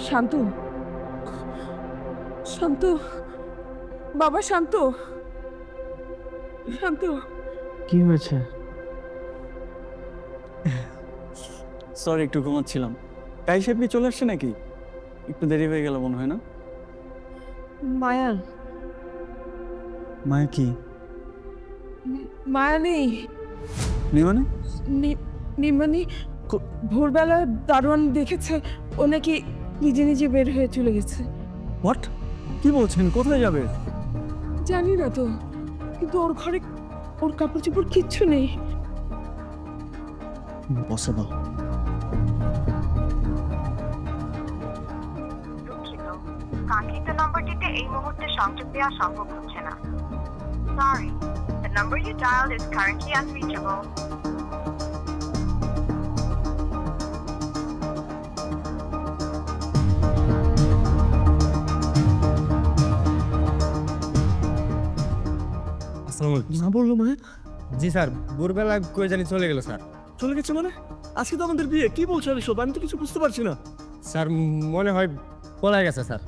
শান্ত, শান্ত, বাবা শান্ত, শান্ত। কি হয়েছে? সরি, একটু ঘুমাচ্ছিলাম। তাই সাহেব কি চলে আসছে নাকি? একটু দেরি হয়ে গেল মনে হয় না? মায়া, মায়া কি? মায়া নেই। মানে? নির্মানি ভোরবেলা দারোয়ান দেখেছে ও নাকি নিজে নিজে বের হয়ে চলে গেছে। হোয়াট? কি বলছেন? কোথায় যাবে? জানি না তো, কিন্তু ওর ঘরে ওর কাপড় চোপড় কিচ্ছু নেই। পসিবল। কাঙ্ক্ষিত নম্বরটিতে এই মুহূর্তে সংযোগ দেওয়া সম্ভব হচ্ছে না। Sorry, the number you dialed is currently unreachable. না বললো মায়া? জি স্যার, ভোরবেলা কই জানি চলে গেল স্যার। চলে গেছে মানে? আজকে তো আমাদের বিয়ে। কি বলছো এসব? আমি তো কিছু বুঝতে পারছি না। স্যার মনে হয় পলাই গেছে স্যার।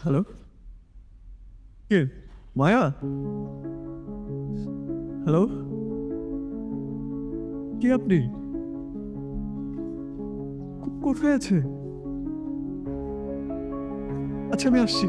হ্যালো, কে? মায়া? হ্যালো, কে আপনি? কোথায় আছে? আচ্ছা, আমি আসছি।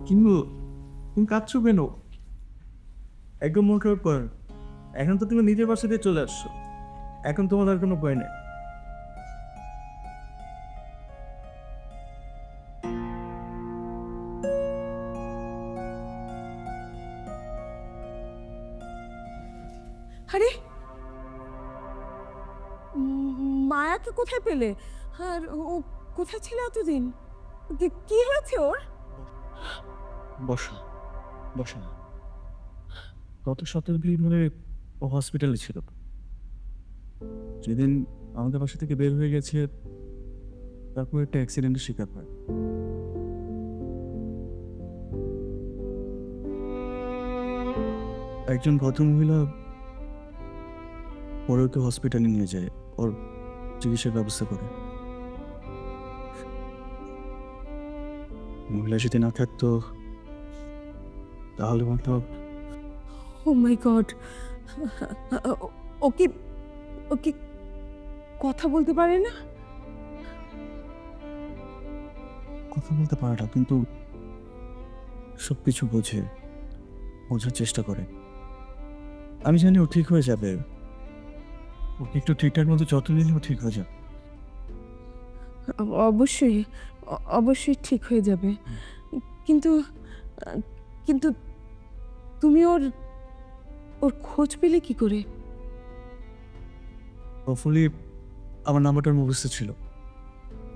কিন্তু তুমি কাঁদছো কেন? একদম মন খারাপ করেন। এখন তো তুমি নিজের বাসা দিয়ে চলে আসছো। এখন তোমার আর কোনো ভয় নেই। আরে মায়াকে কোথায় পেলে? আর ও কোথায় ছিল এতদিন? কি হয়েছে ওর? বসো, বসো। গত 17 দিন ধরে ও হসপিটালে ছিল। যেদিন আমাদের বাসা থেকে বের হয়ে গেছে তারপর একটা অ্যাক্সিডেন্টের শিকার হয়। একজন ভদ্রমহিলা পরে ওকে হসপিটালে নিয়ে যায়, ওর চিকিৎসার ব্যবস্থা করে। মহিলা যদি না থাকতো তাহলে হয়তো ও মাই গড, ওকে ওকে কথা বলতে পারে না? কথা বলতে পারে না, কিন্তু সবকিছু বোঝার চেষ্টা করে। আমি জানি ও ঠিক হয়ে যাবে, ওকে একটু ঠিকঠাক মতো যত্ন নিলে ও ঠিক হয়ে যাবে। অবশ্যই অবশ্যই ঠিক হয়ে যাবে, কিন্তু কিন্তু তুমি ওর খোঁজ পেলে কি করে? হোপফুলি আমার নাম্বারটার মুখস্থ ছিল,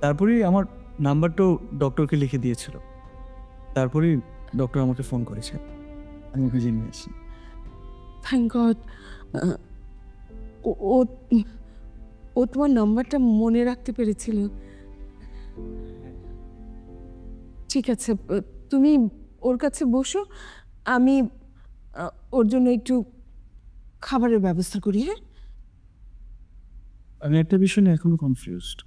তারপরেই আমার নাম্বারটাও ডক্টরকে লিখে দিয়েছিল, তারপরেই ডক্টর আমাকে ফোন করেছে, আমি ওকে জেনে আসি। Thank god. ও ও তোমার নাম্বারটা মনে রাখতে পেরেছিল। ঠিক আছে, তুমি ওর কাছে বসো, আমি ওর জন্য একটু খাবারের ব্যবস্থা করি। হ্যাঁ, আমি একটা বিষয় নিয়ে এখনো কনফিউজড।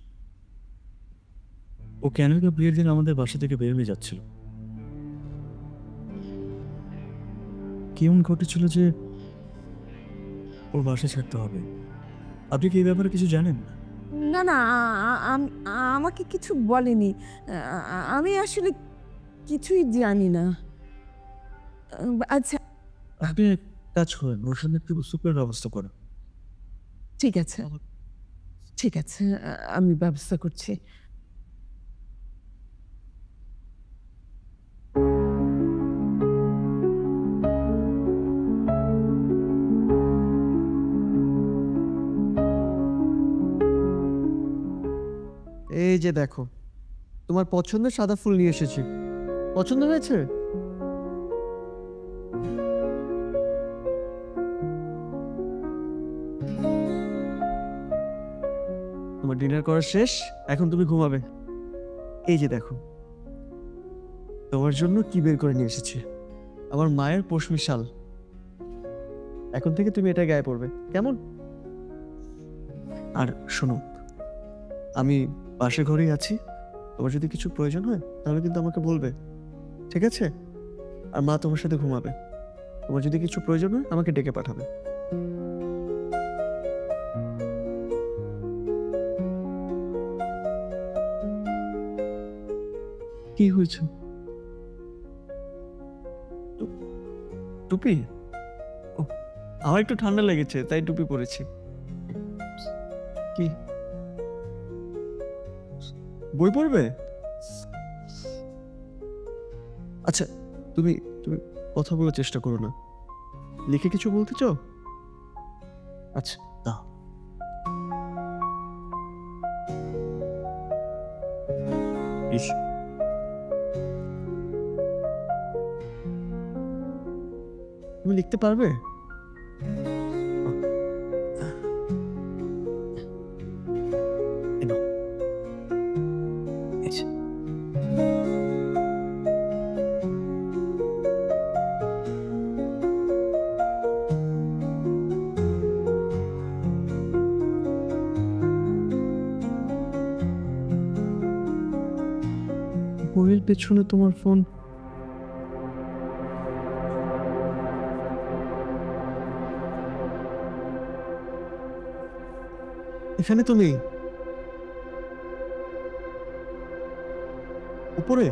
ও কেন বিয়ের দিন আমাদের বাসা থেকে বের হয়ে যাচ্ছিল? কেমন ঘটেছিল যে ওর বাসা ছাড়তে হবে? আপনি কি এই ব্যাপারে কিছু জানেন? না না, আমাকে কিছু বলেনি। আমি আসলে কিছুই জানি না। আচ্ছা, আপনি এক কাজ করেন, ওর সঙ্গে একটু সুপের ব্যবস্থা করেন। ঠিক আছে ঠিক আছে, আমি ব্যবস্থা করছি। এই যে দেখো, তোমার পছন্দের সাদা ফুল নিয়ে এসেছি। পছন্দ হয়েছে? তোমার ডিনার করা শেষ, এখন তুমি ঘুমাবে। এই যে দেখো, তোমার জন্য কি বের করে নিয়ে এসেছি, আমার মায়ের পশমি শাল। এখন থেকে তুমি এটা গায়ে পড়বে, কেমন? আর শোনো, আমি পাশে ঘরেই আছি, তোমার যদি কিছু প্রয়োজন হয় তাহলে কিন্তু আমাকে বলবে, ঠিক আছে? আর মা তোমার সাথে ঘুমাবে, তোমার যদি কিছু প্রয়োজন হয় আমাকে ডেকে পাঠাবে। কি হয়েছে? টুপি? ও, আমার একটু ঠান্ডা লেগেছে তাই টুপি পরেছি। কি বই পড়বে? আচ্ছা, তুমি তুমি কথা বলার চেষ্টা করো না, লিখে কিছু বলতে চাও? আচ্ছা না, ইস, তুমি লিখতে পারবে? বইয়ের পেছনে তোমার ফোন। এখানে তো নেই, উপরে।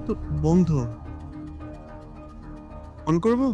তো বন্ধ, অন করবো?